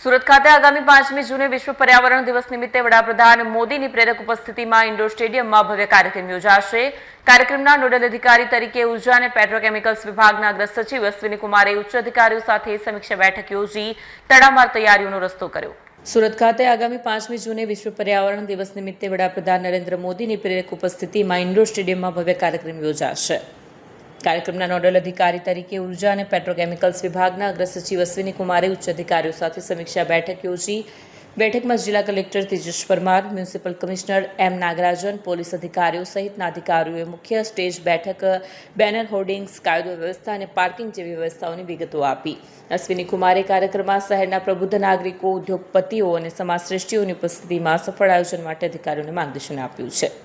સુરત ખાતે આગામી 5મી જૂને વિશ્વ પર્યાવરણ દિવસ નિમિત્તે વડાપ્રધાન મોદીની પ્રેરક ઉપસ્થિતિમાં ઇન્ડોર સ્ટેડિયમમાં ભવ્ય કાર્યક્રમ યોજાશે। કાર્યક્રમના નોડલ અધિકારી તરીકે ઉર્જા અને પેટ્રોકેમિકલ્સ વિભાગના અગ્ર સચિવ અશ્વિની કુમારે ઉચ્ચ અધિકારીઓ સાથે સમીક્ષા બેઠક યોજી તડામાર તૈયારીઓનો રસ્તો કર્યો। સુરત ખાતે આગામી 5મી જૂને વિશ્વ પર્યાવરણ દિવસ નિમિત્તે વડાપ્રધાન નરેન્દ્ર મોદીની પ્રેરક ઉપસ્થિતિમાં ઇન્ડોર સ્ટેડિયમમાં ભવ્ય કાર્યક્રમ યોજાશે। કાર્યક્રમના નોડલ અધિકારી તરીકે ઉર્જા અને પેટ્રોકેમિકલ્સ વિભાગના અગ્ર સચિવ અશ્વિની કુમારે ઉચ્ચ અધિકારીઓ સાથે સમીક્ષા બેઠક યોજી। બેઠકમાં જિલ્લા collector Tejas Parmar, municipal commissioner M Nagarajan, police અધિકારીઓ સહિતના અધિકારીઓએ મુખ્ય સ્ટેજ બેઠક, બેનર હોર્ડિંગ્સ, કાયદો વ્યવસ્થા અને પાર્કિંગ જેવી વ્યવસ્થાઓની વિગતો આપી। અશ્વિની કુમારે કાર્યક્રમમાં શહેરના પ્રબુદ્ધ નાગરિકો, ઉદ્યોગપતિઓ અને સમાજશ્રેષ્ઠીઓની ઉપસ્થિતિમાં સફળ આયોજન માટે અધિકારીઓને માર્ગદર્શન આપ્યું છે।